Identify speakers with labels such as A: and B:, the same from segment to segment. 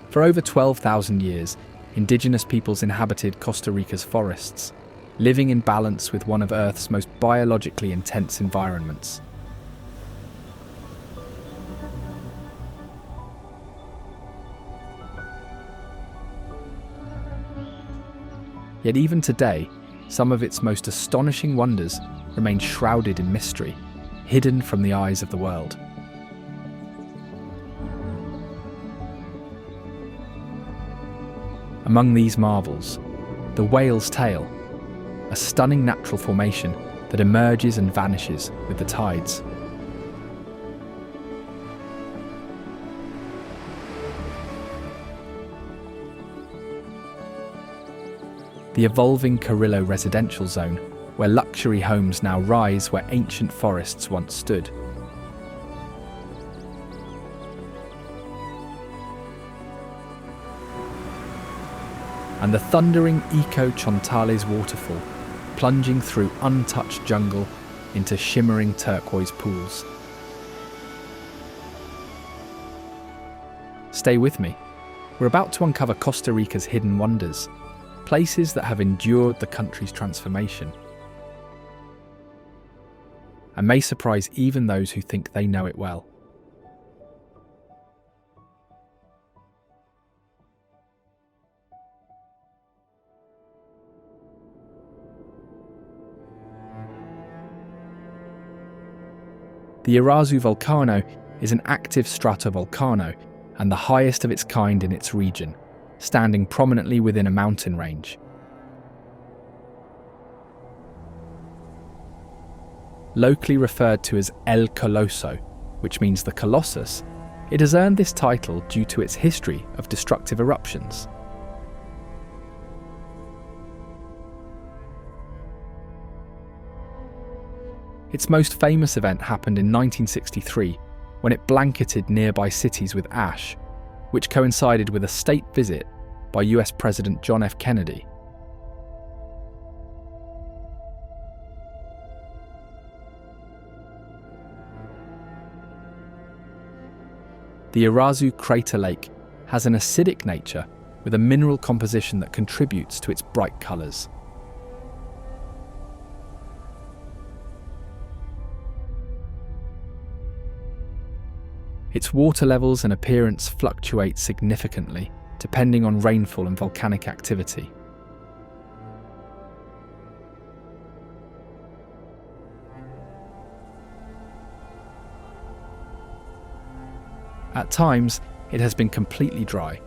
A: For over 12,000 years, indigenous peoples inhabited Costa Rica's forests, living in balance with one of Earth's most biologically intense environments. Yet even today, some of its most astonishing wonders remain shrouded in mystery, hidden from the eyes of the world. Among these marvels, the whale's tail, a stunning natural formation that emerges and vanishes with the tides. The evolving Carrillo residential zone, where luxury homes now rise where ancient forests once stood. And the thundering Eco Chontales waterfall, plunging through untouched jungle into shimmering turquoise pools. Stay with me. We're about to uncover Costa Rica's hidden wonders, places that have endured the country's transformation, and may surprise even those who think they know it well. The Irazu volcano is an active stratovolcano and the highest of its kind in its region, standing prominently within a mountain range. Locally referred to as El Coloso, which means the Colossus, it has earned this title due to its history of destructive eruptions. Its most famous event happened in 1963, when it blanketed nearby cities with ash, which coincided with a state visit by US President John F. Kennedy. The Irazu crater lake has an acidic nature with a mineral composition that contributes to its bright colours. Its water levels and appearance fluctuate significantly, depending on rainfall and volcanic activity. At times, it has been completely dry,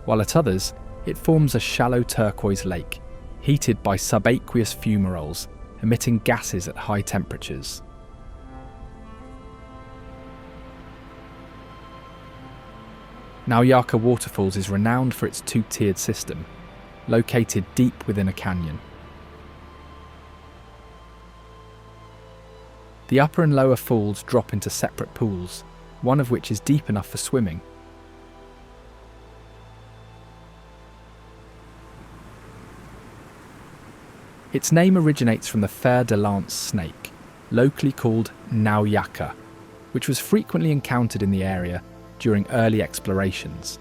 A: while at others, it forms a shallow turquoise lake, heated by subaqueous fumaroles, emitting gases at high temperatures. Nauyaka Waterfalls is renowned for its two-tiered system, located deep within a canyon. The upper and lower falls drop into separate pools, one of which is deep enough for swimming. Its name originates from the fer-de-lance snake, locally called Nauyaka, which was frequently encountered in the area during early explorations.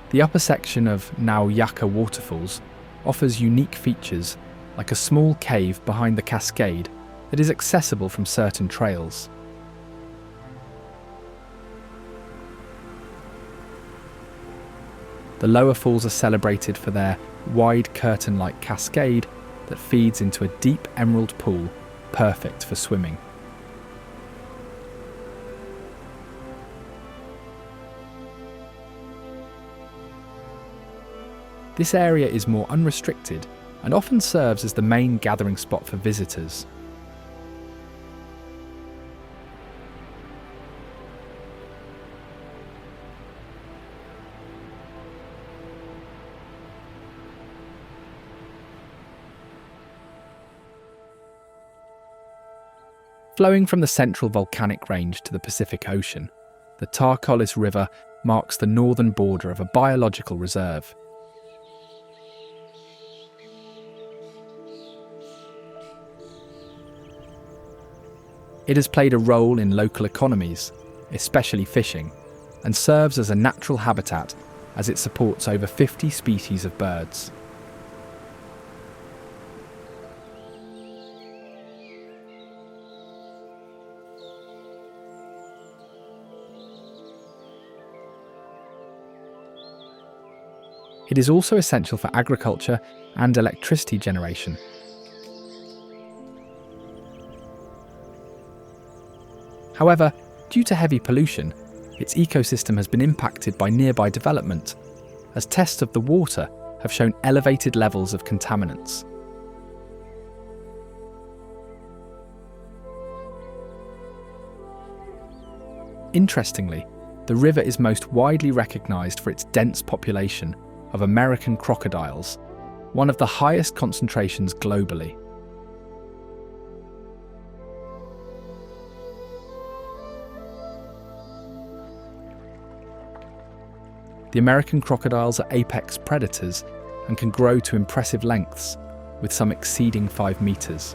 A: The upper section of Nauyaka Waterfalls offers unique features, like a small cave behind the cascade that is accessible from certain trails. The lower falls are celebrated for their wide curtain-like cascade that feeds into a deep emerald pool, perfect for swimming. This area is more unrestricted and often serves as the main gathering spot for visitors. Flowing from the central volcanic range to the Pacific Ocean, the Tarcolis River marks the northern border of a biological reserve. It has played a role in local economies, especially fishing, and serves as a natural habitat as it supports over 50 species of birds. It is also essential for agriculture and electricity generation. However, due to heavy pollution, its ecosystem has been impacted by nearby development, as tests of the water have shown elevated levels of contaminants. Interestingly, the river is most widely recognised for its dense population of American crocodiles, one of the highest concentrations globally. The American crocodiles are apex predators and can grow to impressive lengths, with some exceeding 5 meters.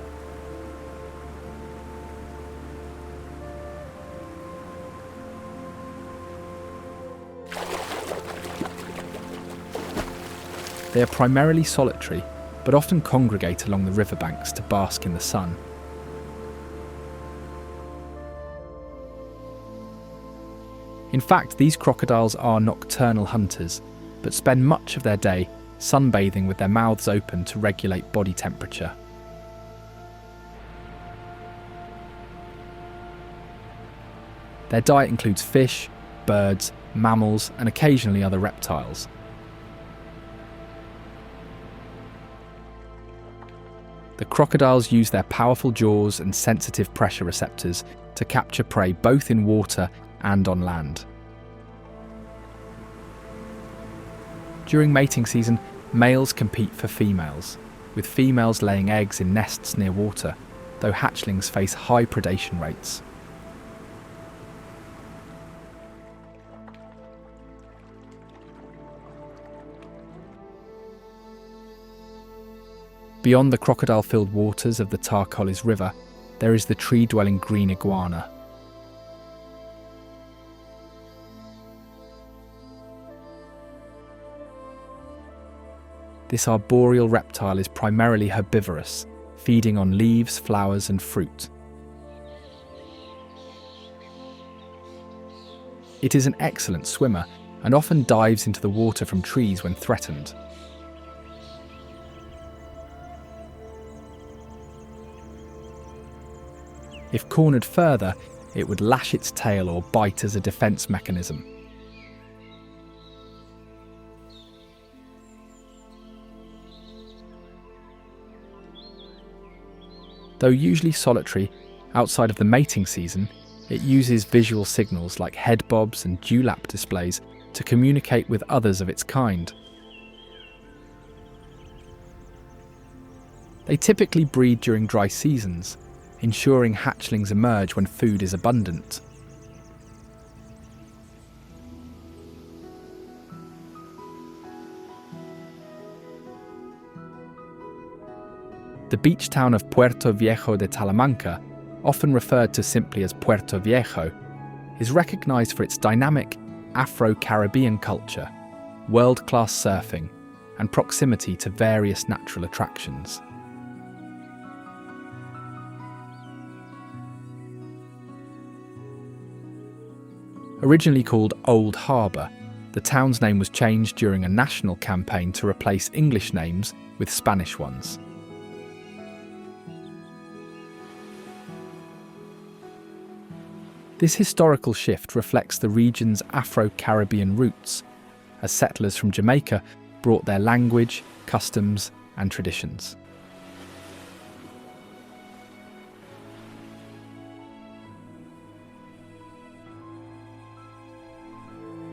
A: They are primarily solitary, but often congregate along the riverbanks to bask in the sun. In fact, these crocodiles are nocturnal hunters, but spend much of their day sunbathing with their mouths open to regulate body temperature. Their diet includes fish, birds, mammals, and occasionally other reptiles. The crocodiles use their powerful jaws and sensitive pressure receptors to capture prey both in water and on land. During mating season, males compete for females, with females laying eggs in nests near water, though hatchlings face high predation rates. Beyond the crocodile-filled waters of the Tarcoles River, there is the tree-dwelling green iguana. This arboreal reptile is primarily herbivorous, feeding on leaves, flowers, and fruit. It is an excellent swimmer and often dives into the water from trees when threatened. If cornered further, it would lash its tail or bite as a defense mechanism. Though usually solitary, outside of the mating season, it uses visual signals like head bobs and dewlap displays to communicate with others of its kind. They typically breed during dry seasons, ensuring hatchlings emerge when food is abundant. The beach town of Puerto Viejo de Talamanca, often referred to simply as Puerto Viejo, is recognised for its dynamic Afro-Caribbean culture, world-class surfing, and proximity to various natural attractions. Originally called Old Harbour, the town's name was changed during a national campaign to replace English names with Spanish ones. This historical shift reflects the region's Afro-Caribbean roots, as settlers from Jamaica brought their language, customs, and traditions.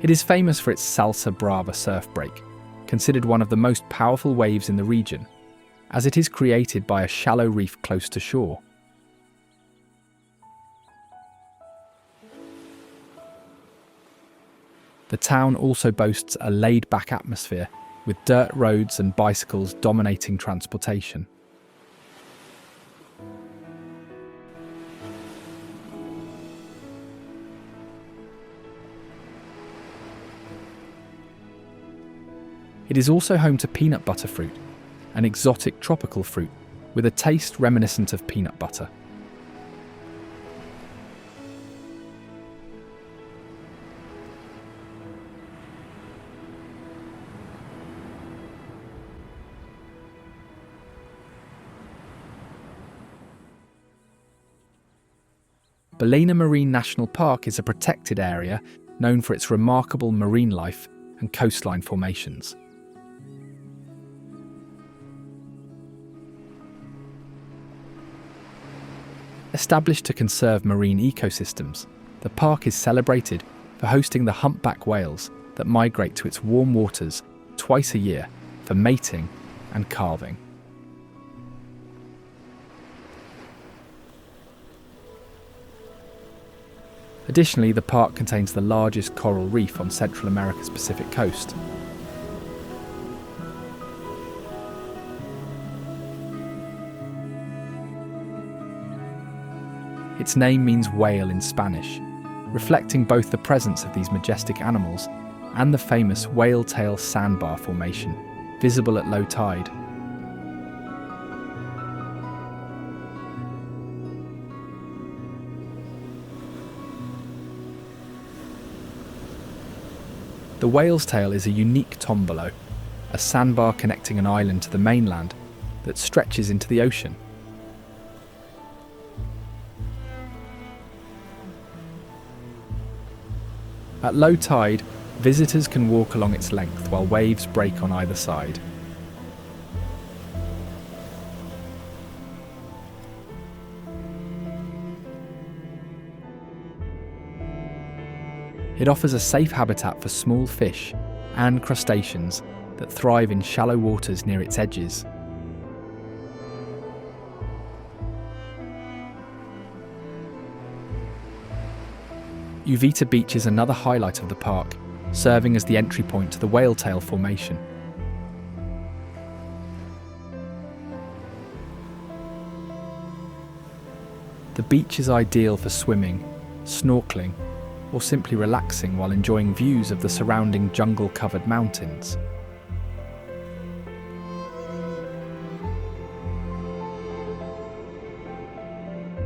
A: It is famous for its Salsa Brava surf break, considered one of the most powerful waves in the region, as it is created by a shallow reef close to shore. The town also boasts a laid-back atmosphere, with dirt roads and bicycles dominating transportation. It is also home to peanut butter fruit, an exotic tropical fruit with a taste reminiscent of peanut butter. Baleina Marine National Park is a protected area known for its remarkable marine life and coastline formations. Established to conserve marine ecosystems, the park is celebrated for hosting the humpback whales that migrate to its warm waters twice a year for mating and calving. Additionally, the park contains the largest coral reef on Central America's Pacific coast. Its name means whale in Spanish, reflecting both the presence of these majestic animals and the famous whale tail sandbar formation, visible at low tide. The whale's tail is a unique tombolo, a sandbar connecting an island to the mainland that stretches into the ocean. At low tide, visitors can walk along its length while waves break on either side. It offers a safe habitat for small fish and crustaceans that thrive in shallow waters near its edges. Uvita Beach is another highlight of the park, serving as the entry point to the Whale Tail Formation. The beach is ideal for swimming, snorkeling, or simply relaxing while enjoying views of the surrounding jungle-covered mountains.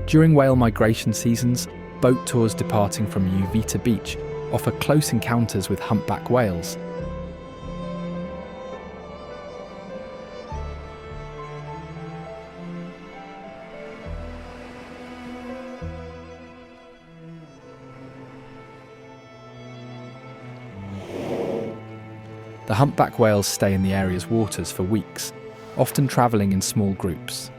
A: During whale migration seasons, boat tours departing from Uvita Beach offer close encounters with humpback whales. The humpback whales stay in the area's waters for weeks, often travelling in small groups.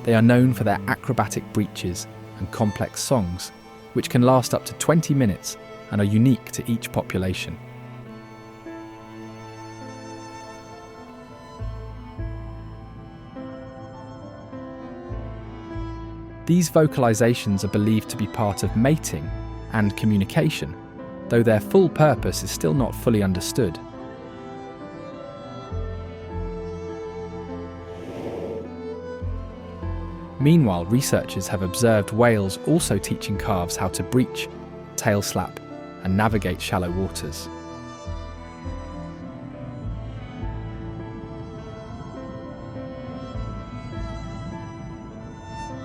A: They are known for their acrobatic breaches and complex songs, which can last up to 20 minutes and are unique to each population. These vocalizations are believed to be part of mating and communication, though their full purpose is still not fully understood. Meanwhile, researchers have observed whales also teaching calves how to breach, tail slap, and navigate shallow waters.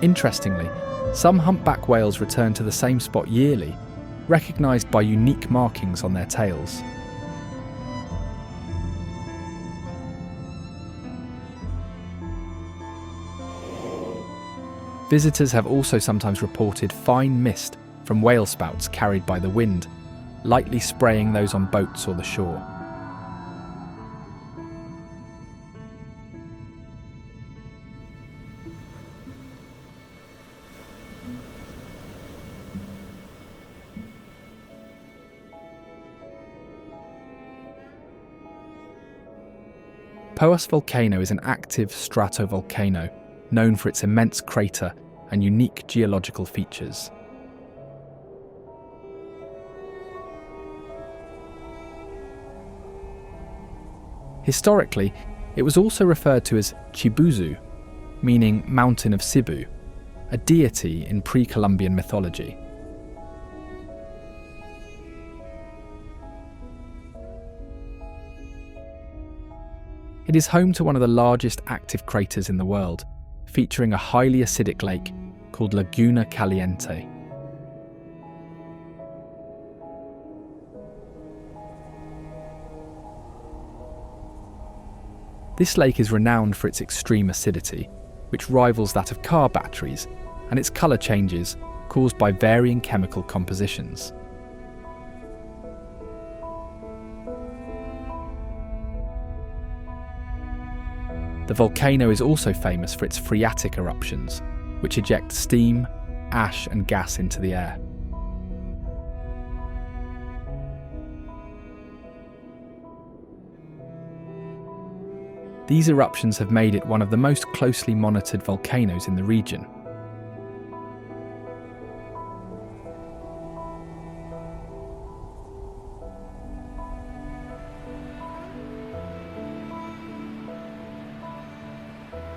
A: Interestingly, some humpback whales return to the same spot yearly, recognised by unique markings on their tails. Visitors have also sometimes reported fine mist from whale spouts carried by the wind, lightly spraying those on boats or the shore. Poas volcano is an active stratovolcano known for its immense crater and unique geological features. Historically, it was also referred to as Chibuzu, meaning Mountain of Cebu, a deity in pre-Columbian mythology. It is home to one of the largest active craters in the world, featuring a highly acidic lake called Laguna Caliente. This lake is renowned for its extreme acidity, which rivals that of car batteries, and its colour changes caused by varying chemical compositions. The volcano is also famous for its phreatic eruptions, which eject steam, ash and gas into the air. These eruptions have made it one of the most closely monitored volcanoes in the region.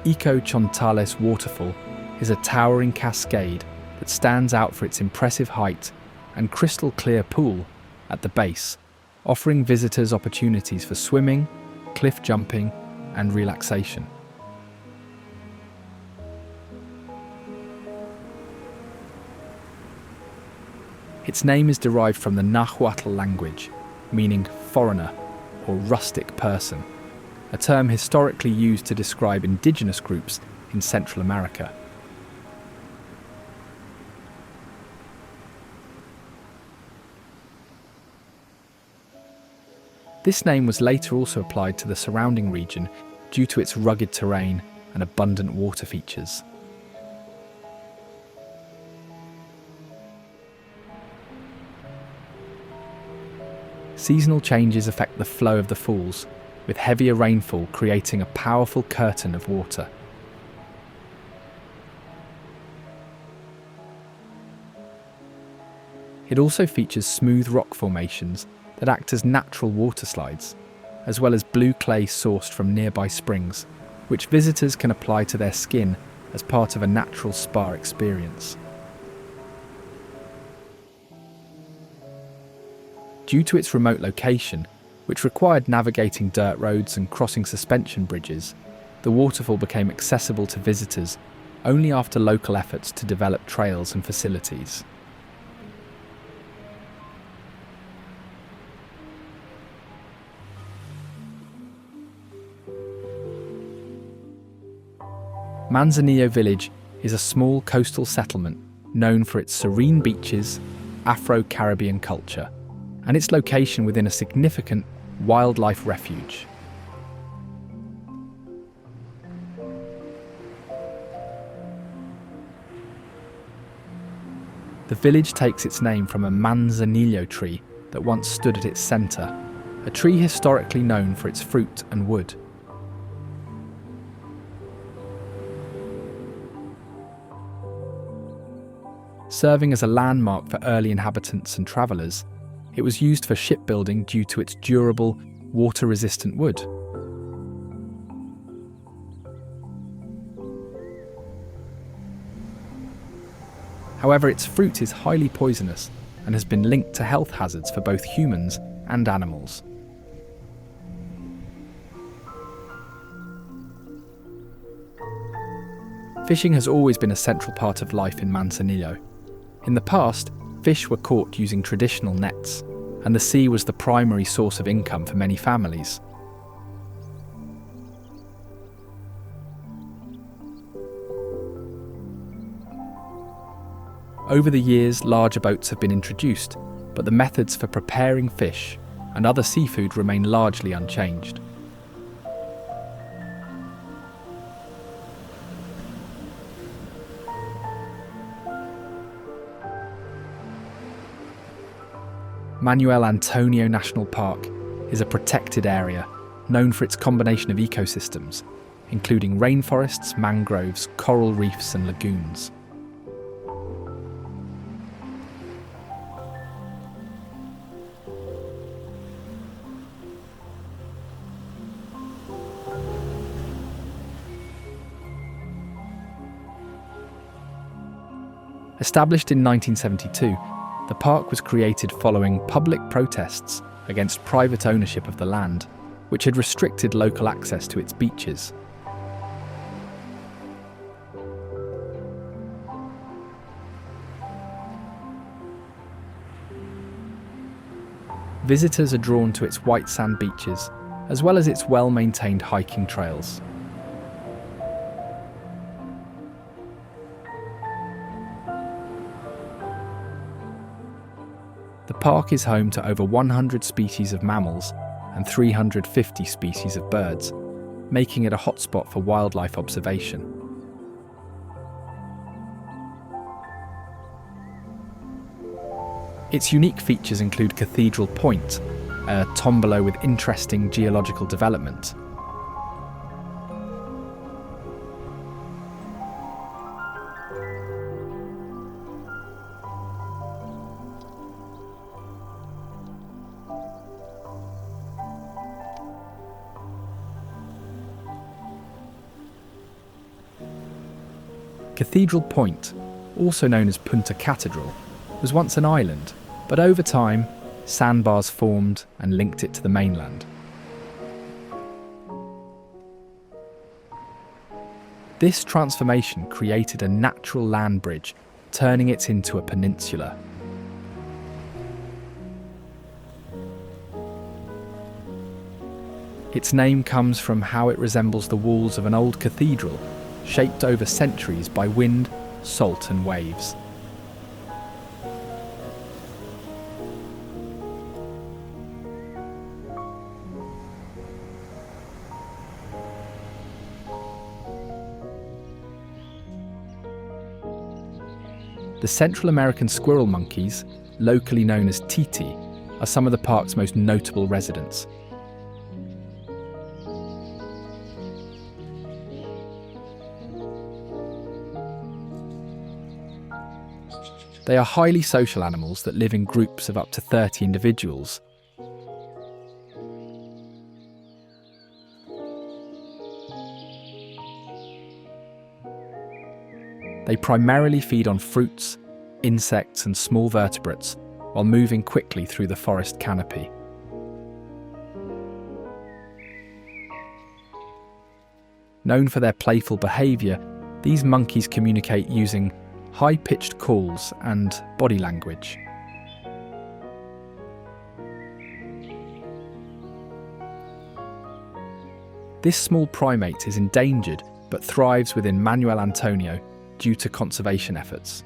A: Eco Chontales waterfall is a towering cascade that stands out for its impressive height and crystal clear pool at the base, offering visitors opportunities for swimming, cliff jumping, and relaxation. Its name is derived from the Nahuatl language, meaning foreigner or rustic person, a term historically used to describe indigenous groups in Central America. This name was later also applied to the surrounding region due to its rugged terrain and abundant water features. Seasonal changes affect the flow of the falls, with heavier rainfall creating a powerful curtain of water. It also features smooth rock formations that act as natural water slides, as well as blue clay sourced from nearby springs, which visitors can apply to their skin as part of a natural spa experience. Due to its remote location, which required navigating dirt roads and crossing suspension bridges, the waterfall became accessible to visitors only after local efforts to develop trails and facilities. Manzanillo village is a small coastal settlement known for its serene beaches, Afro-Caribbean culture, and its location within a significant wildlife refuge. The village takes its name from a manzanillo tree that once stood at its centre, a tree historically known for its fruit and wood. Serving as a landmark for early inhabitants and travellers, it was used for shipbuilding due to its durable, water-resistant wood. However, its fruit is highly poisonous and has been linked to health hazards for both humans and animals. Fishing has always been a central part of life in Manzanillo. In the past, fish were caught using traditional nets, and the sea was the primary source of income for many families. Over the years, larger boats have been introduced, but the methods for preparing fish and other seafood remain largely unchanged. Manuel Antonio National Park is a protected area known for its combination of ecosystems, including rainforests, mangroves, coral reefs and lagoons. Established in 1972, the park was created following public protests against private ownership of the land, which had restricted local access to its beaches. Visitors are drawn to its white sand beaches, as well as its well-maintained hiking trails. The park is home to over 100 species of mammals and 350 species of birds, making it a hotspot for wildlife observation. Its unique features include Cathedral Point, a tombolo with interesting geological development. Cathedral Point, also known as Punta Cathedral, was once an island, but over time, sandbars formed and linked it to the mainland. This transformation created a natural land bridge, turning it into a peninsula. Its name comes from how it resembles the walls of an old cathedral, shaped over centuries by wind, salt and waves. The Central American squirrel monkeys, locally known as titi, are some of the park's most notable residents. They are highly social animals that live in groups of up to 30 individuals. They primarily feed on fruits, insects and small vertebrates while moving quickly through the forest canopy. Known for their playful behaviour, these monkeys communicate using high-pitched calls and body language. This small primate is endangered but thrives within Manuel Antonio due to conservation efforts.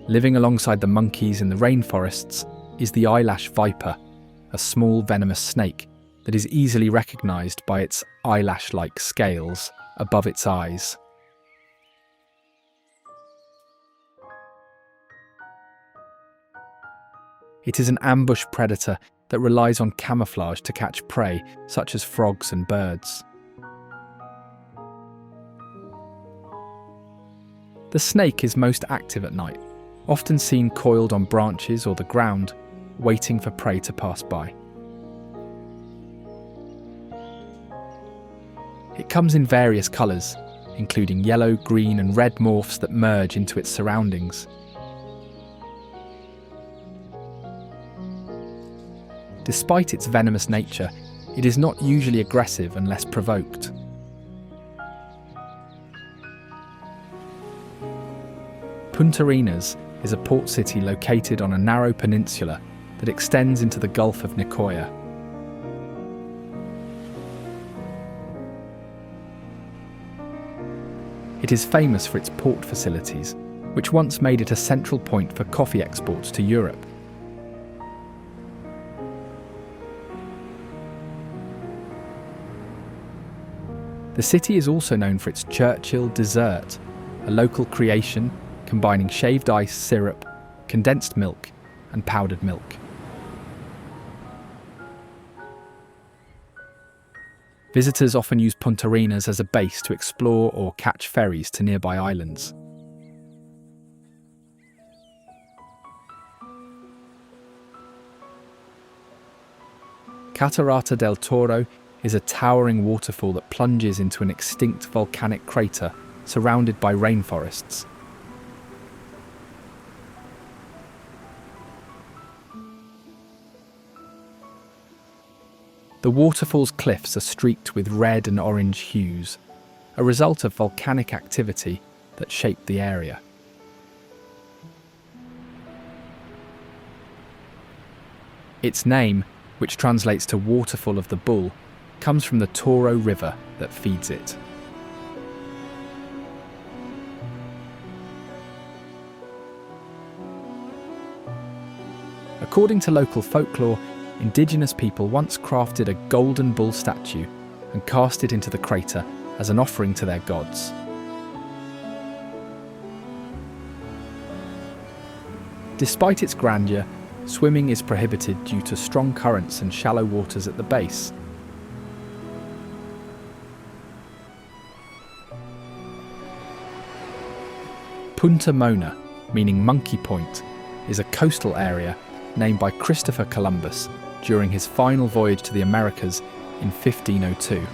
A: Living alongside the monkeys in the rainforests is the eyelash viper, a small venomous snake that is easily recognised by its eyelash-like scales above its eyes. It is an ambush predator that relies on camouflage to catch prey, such as frogs and birds. The snake is most active at night, often seen coiled on branches or the ground, waiting for prey to pass by. It comes in various colours, including yellow, green and red morphs that merge into its surroundings. Despite its venomous nature, it is not usually aggressive unless provoked. Punta Arenas is a port city located on a narrow peninsula that extends into the Gulf of Nicoya. It is famous for its port facilities, which once made it a central point for coffee exports to Europe. The city is also known for its Churchill dessert, a local creation combining shaved ice, syrup, condensed milk and powdered milk. Visitors often use Punta Arenas as a base to explore or catch ferries to nearby islands. Catarata del Toro is a towering waterfall that plunges into an extinct volcanic crater surrounded by rainforests. The waterfall's cliffs are streaked with red and orange hues, a result of volcanic activity that shaped the area. Its name, which translates to Waterfall of the Bull, comes from the Toro River that feeds it. According to local folklore, indigenous people once crafted a golden bull statue and cast it into the crater as an offering to their gods. Despite its grandeur, swimming is prohibited due to strong currents and shallow waters at the base. Punta Mona, meaning Monkey Point, is a coastal area named by Christopher Columbus during his final voyage to the Americas in 1502.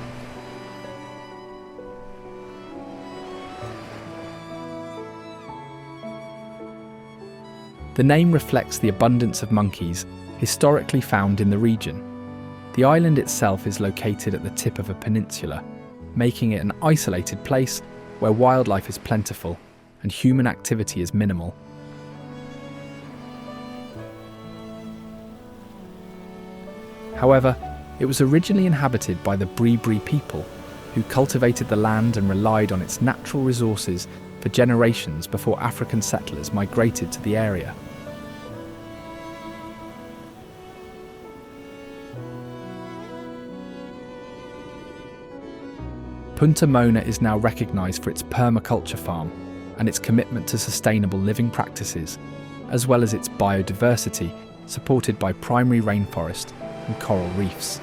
A: The name reflects the abundance of monkeys historically found in the region. The island itself is located at the tip of a peninsula, making it an isolated place where wildlife is plentiful and human activity is minimal. However, it was originally inhabited by the Bribri people, who cultivated the land and relied on its natural resources for generations before African settlers migrated to the area. Punta Mona is now recognised for its permaculture farm and its commitment to sustainable living practices, as well as its biodiversity supported by primary rainforest and coral reefs.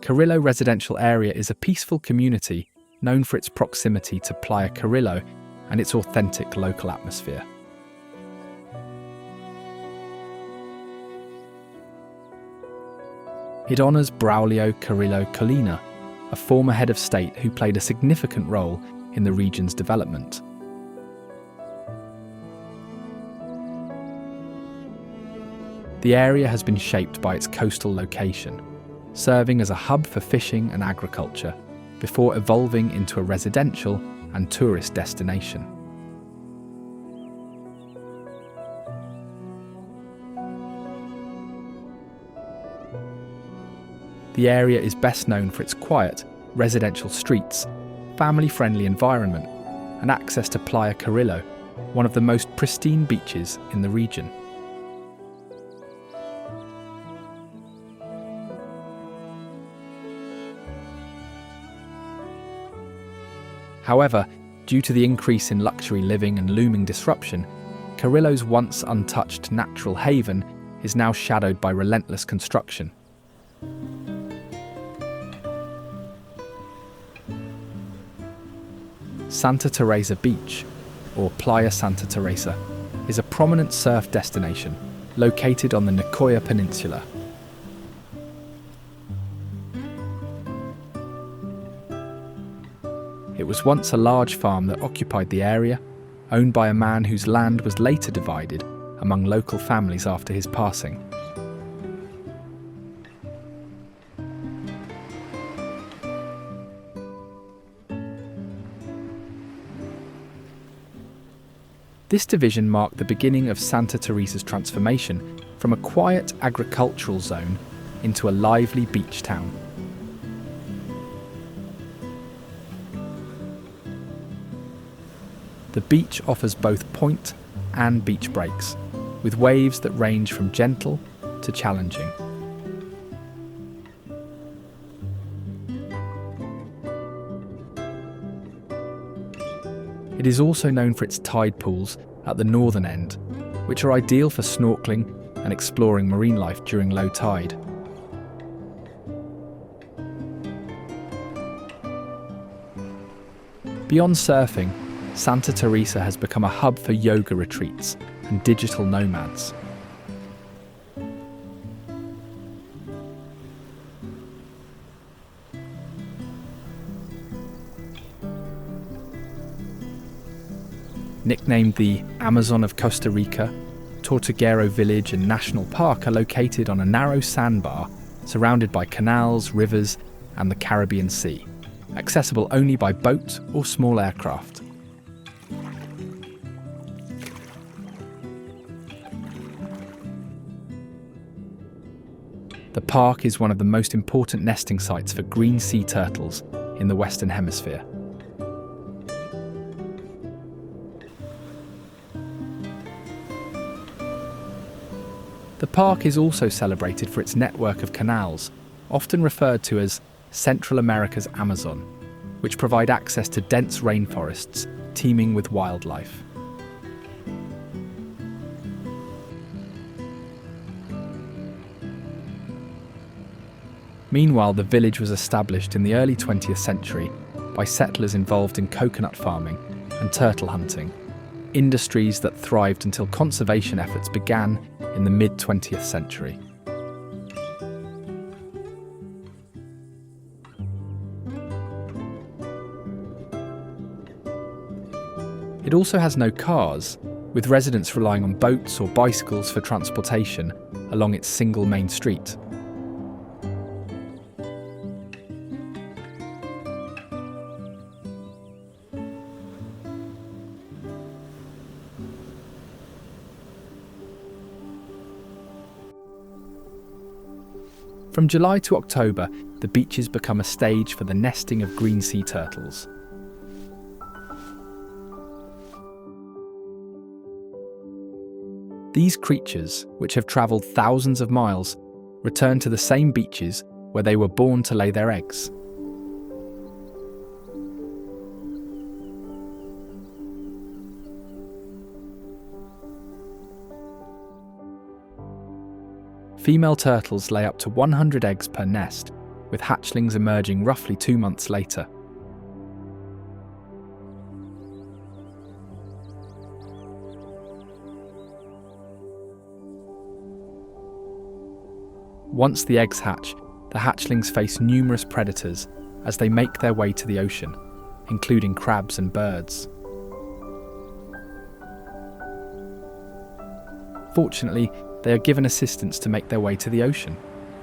A: Carrillo Residential Area is a peaceful community known for its proximity to Playa Carrillo and its authentic local atmosphere. It honours Braulio Carrillo Colina, a former head of state who played a significant role in the region's development. The area has been shaped by its coastal location, serving as a hub for fishing and agriculture, before evolving into a residential and tourist destination. The area is best known for its quiet, residential streets, family-friendly environment, and access to Playa Carrillo, one of the most pristine beaches in the region. However, due to the increase in luxury living and looming disruption, Carrillo's once untouched natural haven is now shadowed by relentless construction. Santa Teresa Beach, or Playa Santa Teresa, is a prominent surf destination located on the Nicoya Peninsula. It was once a large farm that occupied the area, owned by a man whose land was later divided among local families after his passing. This division marked the beginning of Santa Teresa's transformation from a quiet agricultural zone into a lively beach town. The beach offers both point and beach breaks, with waves that range from gentle to challenging. It is also known for its tide pools at the northern end, which are ideal for snorkeling and exploring marine life during low tide. Beyond surfing, Santa Teresa has become a hub for yoga retreats and digital nomads. Nicknamed the Amazon of Costa Rica, Tortuguero Village and National Park are located on a narrow sandbar surrounded by canals, rivers, and the Caribbean Sea, accessible only by boat or small aircraft. The park is one of the most important nesting sites for green sea turtles in the Western Hemisphere. The park is also celebrated for its network of canals, often referred to as Central America's Amazon, which provide access to dense rainforests teeming with wildlife. Meanwhile, the village was established in the early 20th century by settlers involved in coconut farming and turtle hunting, industries that thrived until conservation efforts began in the mid-20th century. It also has no cars, with residents relying on boats or bicycles for transportation along its single main street. From July to October, the beaches become a stage for the nesting of green sea turtles. These creatures, which have travelled thousands of miles, return to the same beaches where they were born to lay their eggs. Female turtles lay up to 100 eggs per nest, with hatchlings emerging roughly 2 months later. Once the eggs hatch, the hatchlings face numerous predators as they make their way to the ocean, including crabs and birds. Fortunately, they are given assistance to make their way to the ocean,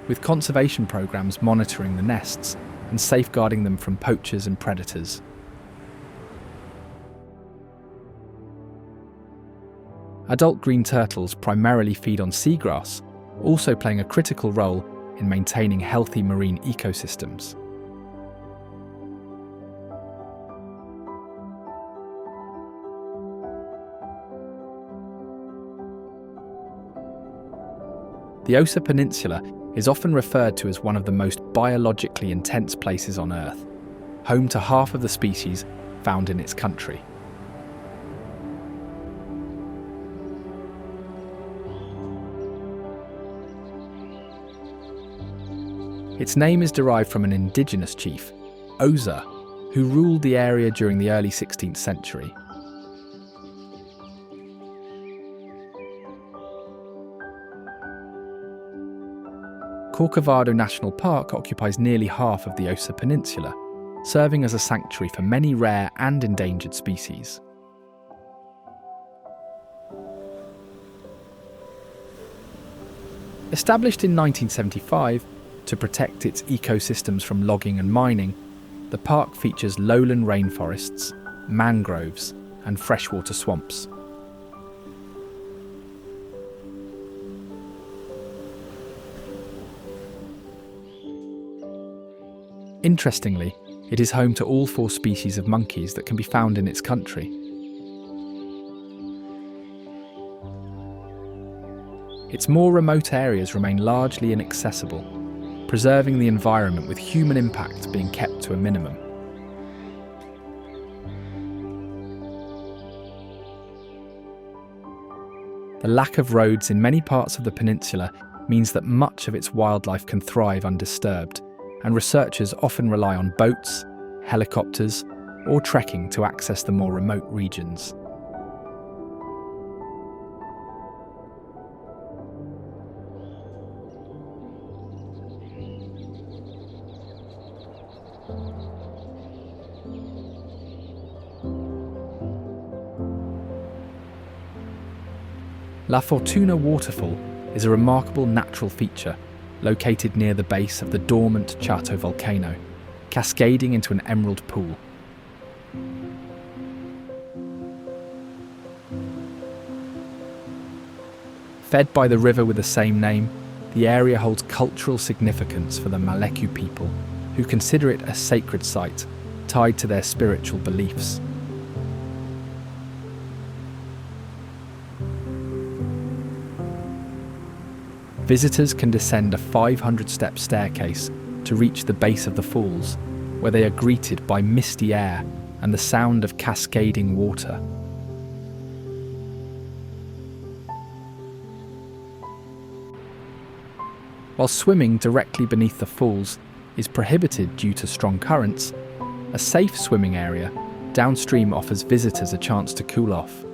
A: with conservation programs monitoring the nests and safeguarding them from poachers and predators. Adult green turtles primarily feed on seagrass, also playing a critical role in maintaining healthy marine ecosystems. The Osa Peninsula is often referred to as one of the most biologically intense places on Earth, home to half of the species found in its country. Its name is derived from an indigenous chief, Osa, who ruled the area during the early 16th century. Corcovado National Park occupies nearly half of the Osa Peninsula, serving as a sanctuary for many rare and endangered species. Established in 1975 to protect its ecosystems from logging and mining, the park features lowland rainforests, mangroves, and freshwater swamps. Interestingly, it is home to all 4 species of monkeys that can be found in its country. Its more remote areas remain largely inaccessible, preserving the environment with human impact being kept to a minimum. The lack of roads in many parts of the peninsula means that much of its wildlife can thrive undisturbed, and researchers often rely on boats, helicopters, or trekking to access the more remote regions. La Fortuna waterfall is a remarkable natural feature located near the base of the dormant Chato volcano, cascading into an emerald pool. Fed by the river with the same name, the area holds cultural significance for the Maleku people, who consider it a sacred site tied to their spiritual beliefs. Visitors can descend a 500-step staircase to reach the base of the falls, where they are greeted by misty air and the sound of cascading water. While swimming directly beneath the falls is prohibited due to strong currents, a safe swimming area downstream offers visitors a chance to cool off.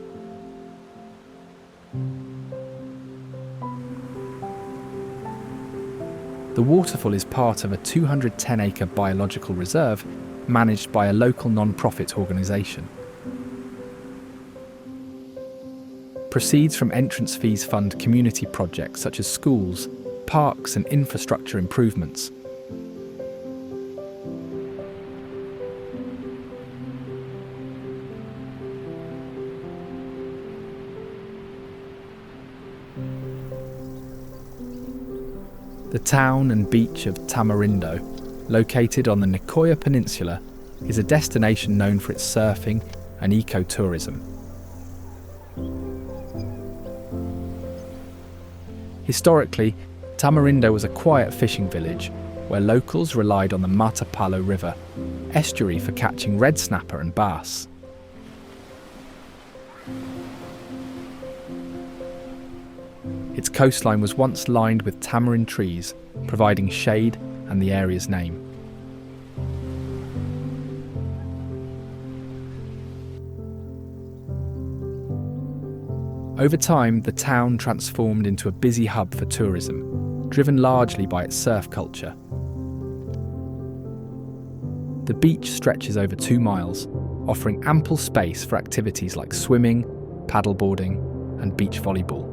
A: The waterfall is part of a 210-acre biological reserve managed by a local non-profit organisation. Proceeds from entrance fees fund community projects such as schools, parks and infrastructure improvements. The town and beach of Tamarindo, located on the Nicoya Peninsula, is a destination known for its surfing and ecotourism. Historically, Tamarindo was a quiet fishing village where locals relied on the Matapalo River estuary for catching red snapper and bass. Its coastline was once lined with tamarind trees, providing shade and the area's name. Over time, the town transformed into a busy hub for tourism, driven largely by its surf culture. The beach stretches over 2 miles, offering ample space for activities like swimming, paddleboarding, and beach volleyball.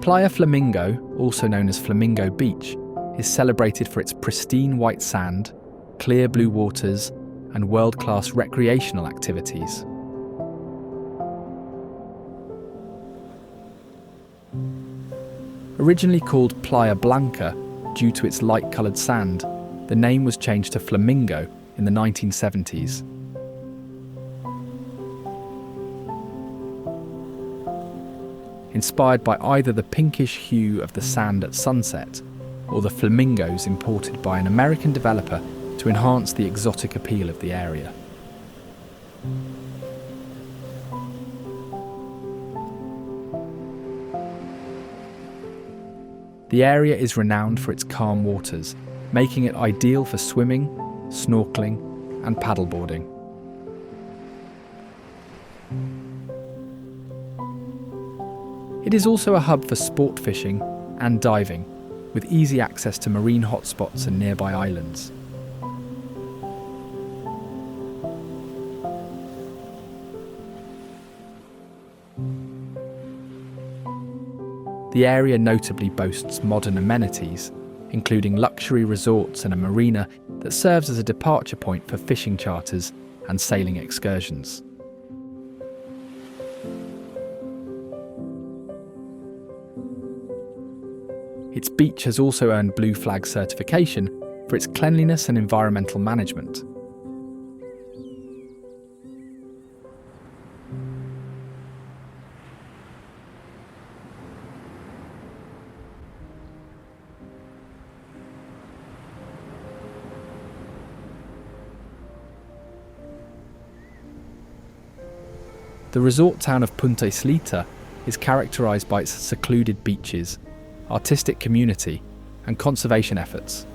A: Playa Flamingo, also known as Flamingo Beach, is celebrated for its pristine white sand, clear blue waters, and world-class recreational activities. Originally called Playa Blanca due to its light-coloured sand, the name was changed to Flamingo in the 1970s. Inspired by either the pinkish hue of the sand at sunset or the flamingos imported by an American developer to enhance the exotic appeal of the area. The area is renowned for its calm waters, making it ideal for swimming, snorkeling, and paddleboarding. It is also a hub for sport fishing and diving, with easy access to marine hotspots and nearby islands. The area notably boasts modern amenities, including luxury resorts and a marina that serves as a departure point for fishing charters and sailing excursions. Its beach has also earned Blue Flag certification for its cleanliness and environmental management. The resort town of Punta Islita is characterised by its secluded beaches, artistic community, and conservation efforts.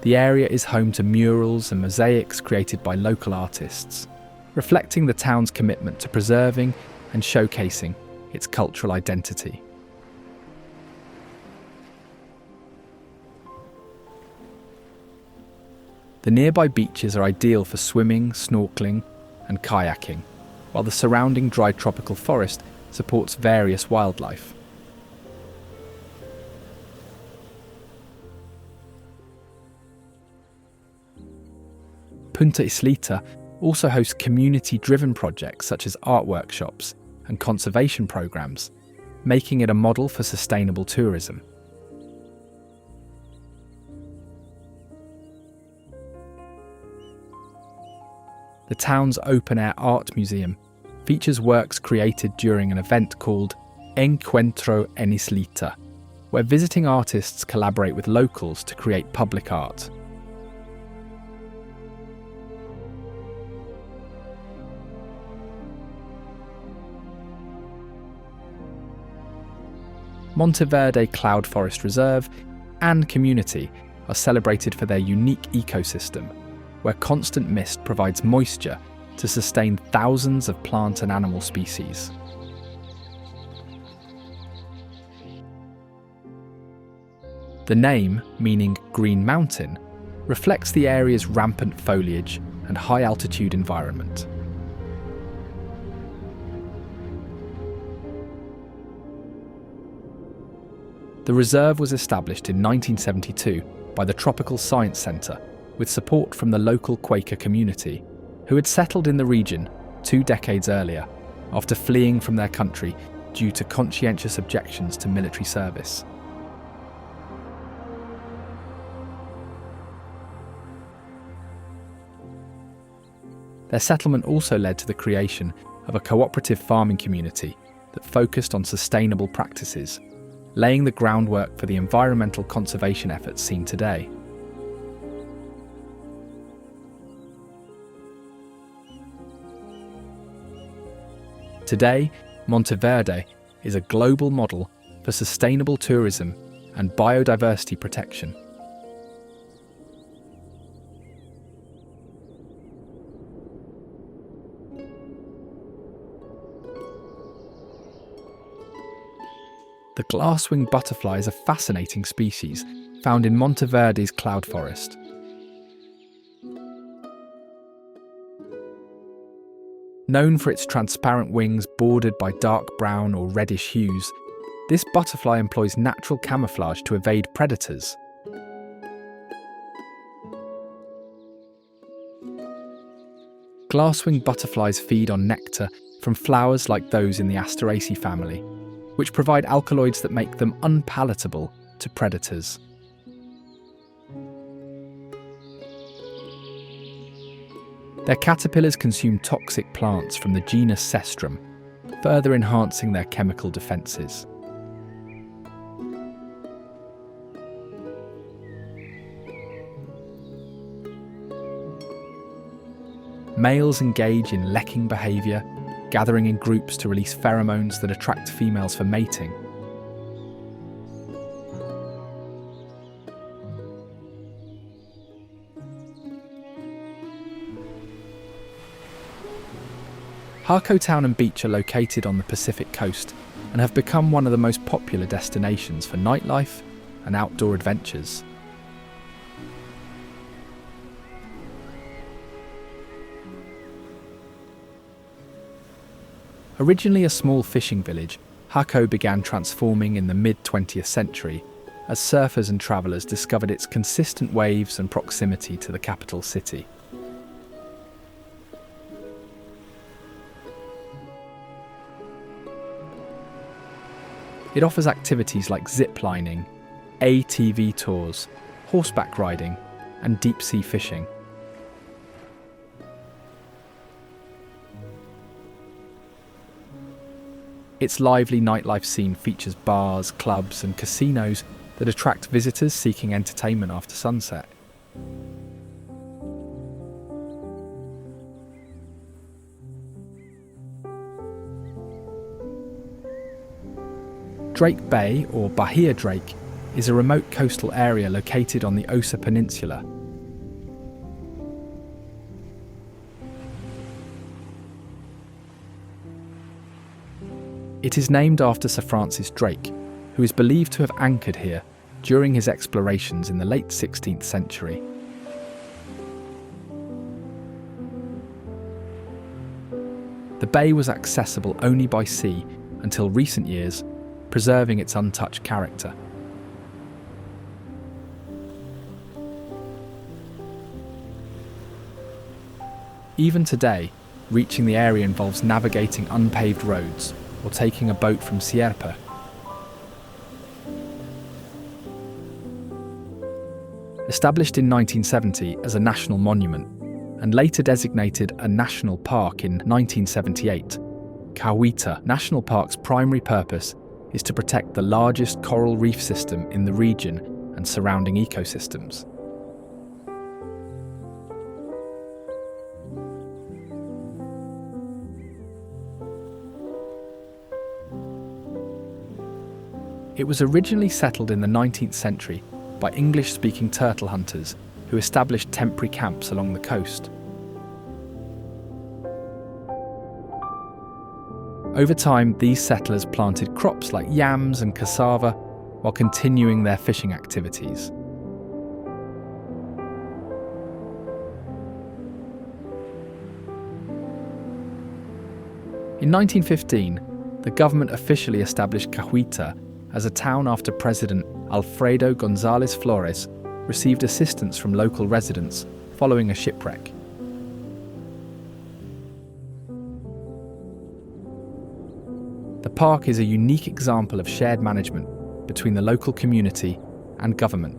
A: The area is home to murals and mosaics created by local artists, reflecting the town's commitment to preserving and showcasing its cultural identity. The nearby beaches are ideal for swimming, snorkeling, and kayaking, while the surrounding dry tropical forest supports various wildlife. Punta Islita also hosts community-driven projects such as art workshops and conservation programs, making it a model for sustainable tourism. The town's open-air art museum features works created during an event called Encuentro en Islita, where visiting artists collaborate with locals to create public art. Monteverde Cloud Forest Reserve and community are celebrated for their unique ecosystem, where constant mist provides moisture to sustain thousands of plant and animal species. The name, meaning Green Mountain, reflects the area's rampant foliage and high-altitude environment. The reserve was established in 1972 by the Tropical Science Centre with support from the local Quaker community, who had settled in the region 2 decades earlier after fleeing from their country due to conscientious objections to military service. Their settlement also led to the creation of a cooperative farming community that focused on sustainable practices, laying the groundwork for the environmental conservation efforts seen today. Today, Monteverde is a global model for sustainable tourism and biodiversity protection. The glass-winged butterfly is a fascinating species found in Monteverde's cloud forest. Known for its transparent wings bordered by dark brown or reddish hues, this butterfly employs natural camouflage to evade predators. Glass-winged butterflies feed on nectar from flowers like those in the Asteraceae family, which provide alkaloids that make them unpalatable to predators. Their caterpillars consume toxic plants from the genus Cestrum, further enhancing their chemical defences. Males engage in lekking behaviour, gathering in groups to release pheromones that attract females for mating. Harco Town and Beach are located on the Pacific coast and have become one of the most popular destinations for nightlife and outdoor adventures. Originally a small fishing village, Harco began transforming in the mid-20th century as surfers and travellers discovered its consistent waves and proximity to the capital city. It offers activities like zip lining, ATV tours, horseback riding, and deep-sea fishing. Its lively nightlife scene features bars, clubs, and casinos that attract visitors seeking entertainment after sunset. Drake Bay, or Bahia Drake, is a remote coastal area located on the Osa Peninsula. It is named after Sir Francis Drake, who is believed to have anchored here during his explorations in the late 16th century. The bay was accessible only by sea until recent years, preserving its untouched character. Even today, reaching the area involves navigating unpaved roads or taking a boat from Sierpa. Established in 1970 as a national monument and later designated a national park in 1978, Cahuita National Park's primary purpose is to protect the largest coral reef system in the region and surrounding ecosystems. It was originally settled in the 19th century by English-speaking turtle hunters who established temporary camps along the coast. Over time, these settlers planted crops like yams and cassava while continuing their fishing activities. In 1915, the government officially established Cahuita as a town after President Alfredo González Flores received assistance from local residents following a shipwreck. The park is a unique example of shared management between the local community and government,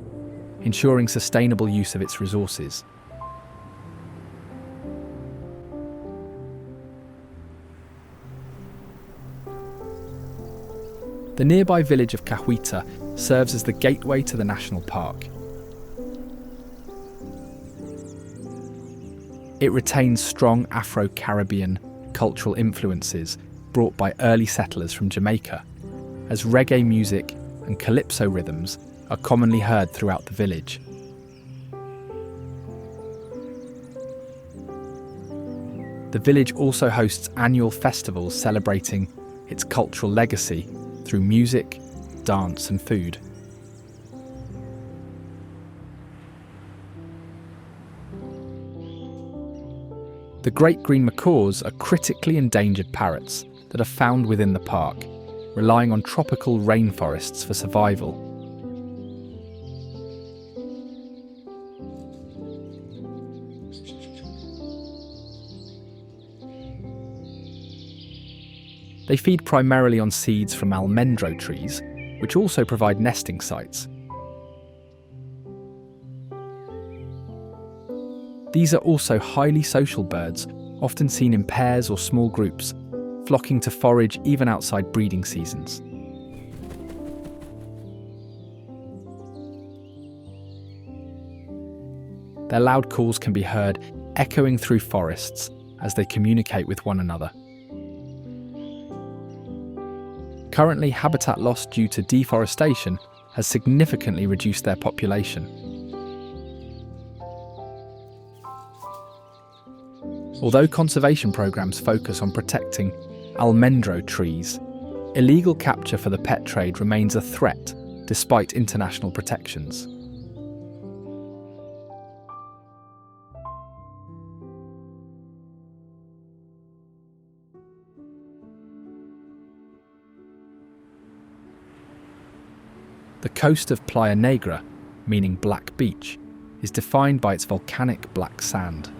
A: ensuring sustainable use of its resources. The nearby village of Cahuita serves as the gateway to the national park. It retains strong Afro-Caribbean cultural influences brought by early settlers from Jamaica, as reggae music and calypso rhythms are commonly heard throughout the village. The village also hosts annual festivals celebrating its cultural legacy through music, dance and food. The great green macaws are critically endangered parrots that are found within the park, relying on tropical rainforests for survival. They feed primarily on seeds from almendro trees, which also provide nesting sites. These are also highly social birds, often seen in pairs or small groups, flocking to forage even outside breeding seasons. Their loud calls can be heard echoing through forests as they communicate with one another. Currently, habitat loss due to deforestation has significantly reduced their population. Although conservation programs focus on protecting almendro trees, illegal capture for the pet trade remains a threat despite international protections. The coast of Playa Negra, meaning black beach, is defined by its volcanic black sand.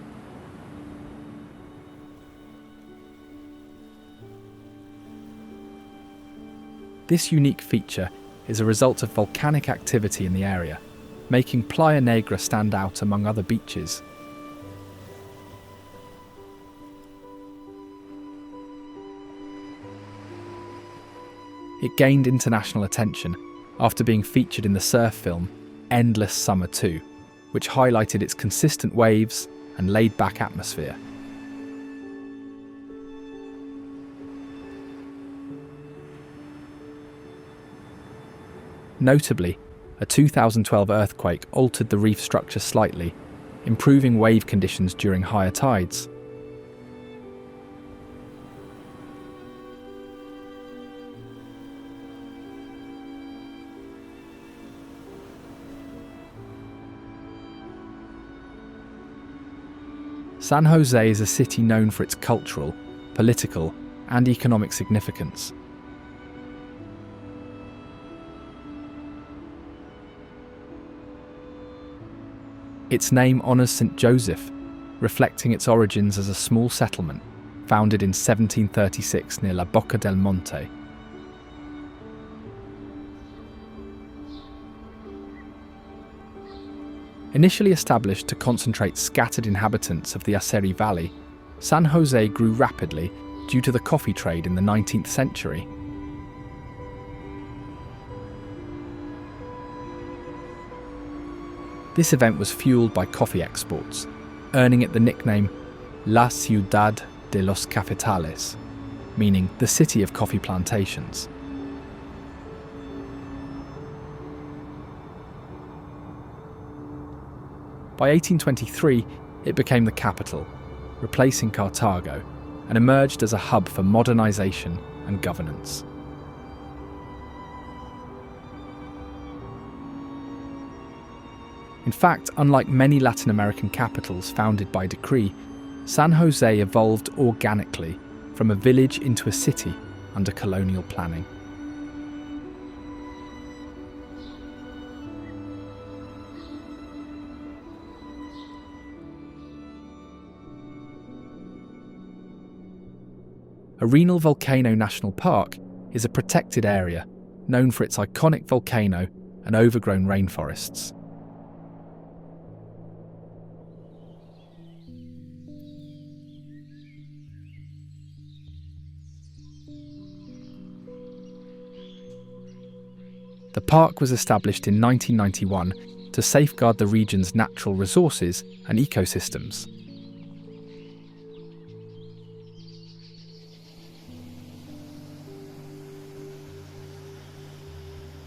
A: This unique feature is a result of volcanic activity in the area, making Playa Negra stand out among other beaches. It gained international attention after being featured in the surf film Endless Summer 2, which highlighted its consistent waves and laid-back atmosphere. Notably, a 2012 earthquake altered the reef structure slightly, improving wave conditions during higher tides. San Jose is a city known for its cultural, political, and economic significance. Its name honours St. Joseph, reflecting its origins as a small settlement founded in 1736 near La Boca del Monte. Initially established to concentrate scattered inhabitants of the Aceri Valley, San Jose grew rapidly due to the coffee trade in the 19th century. This event was fueled by coffee exports, earning it the nickname La Ciudad de los Cafetales, meaning the city of coffee plantations. By 1823, it became the capital, replacing Cartago, and emerged as a hub for modernization and governance. In fact, unlike many Latin American capitals founded by decree, San Jose evolved organically from a village into a city under colonial planning. Arenal Volcano National Park is a protected area known for its iconic volcano and overgrown rainforests. The park was established in 1991 to safeguard the region's natural resources and ecosystems.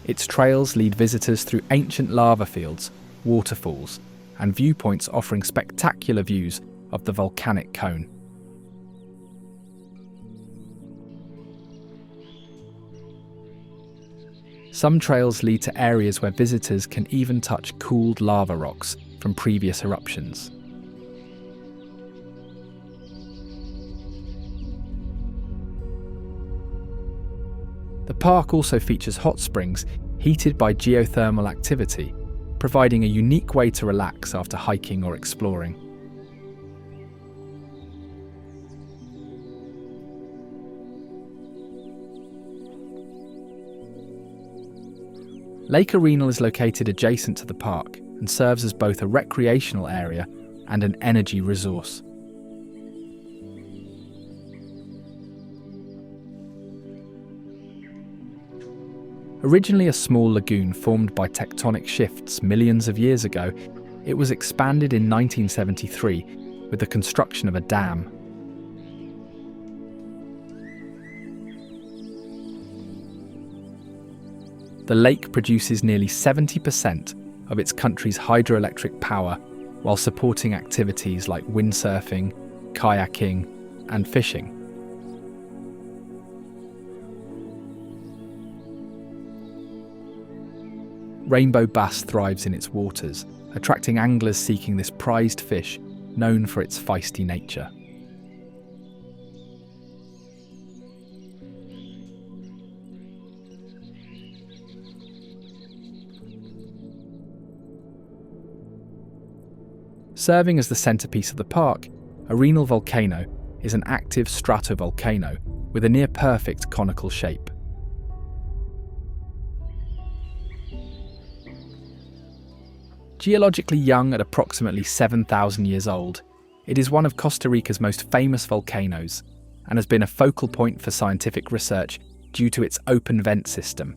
A: Its trails lead visitors through ancient lava fields, waterfalls, and viewpoints offering spectacular views of the volcanic cone. Some trails lead to areas where visitors can even touch cooled lava rocks from previous eruptions. The park also features hot springs heated by geothermal activity, providing a unique way to relax after hiking or exploring. Lake Arenal is located adjacent to the park and serves as both a recreational area and an energy resource. Originally a small lagoon formed by tectonic shifts millions of years ago, it was expanded in 1973 with the construction of a dam. The lake produces nearly 70% of its country's hydroelectric power while supporting activities like windsurfing, kayaking, and fishing. Rainbow bass thrives in its waters, attracting anglers seeking this prized fish known for its feisty nature. Serving as the centrepiece of the park, Arenal Volcano is an active stratovolcano with a near-perfect conical shape. Geologically young at approximately 7,000 years old, it is one of Costa Rica's most famous volcanoes and has been a focal point for scientific research due to its open vent system.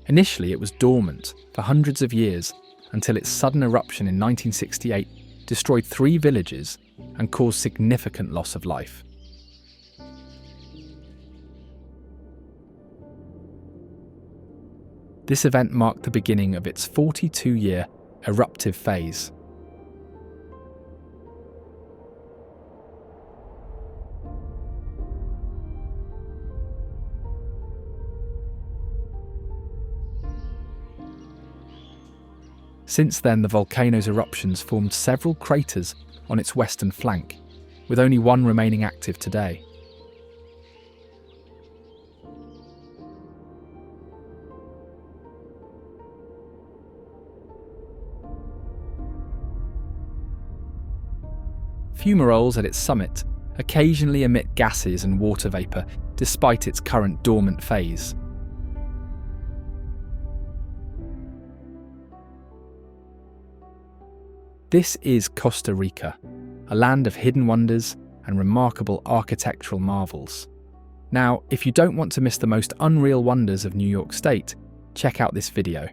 A: Initially, it was dormant for hundreds of years until its sudden eruption in 1968 destroyed 3 villages and caused significant loss of life. This event marked the beginning of its 42-year eruptive phase. Since then, the volcano's eruptions formed several craters on its western flank, with only one remaining active today. Fumaroles at its summit occasionally emit gases and water vapour despite its current dormant phase. This is Costa Rica, a land of hidden wonders and remarkable architectural marvels. Now, if you don't want to miss the most unreal wonders of New York State, check out this video.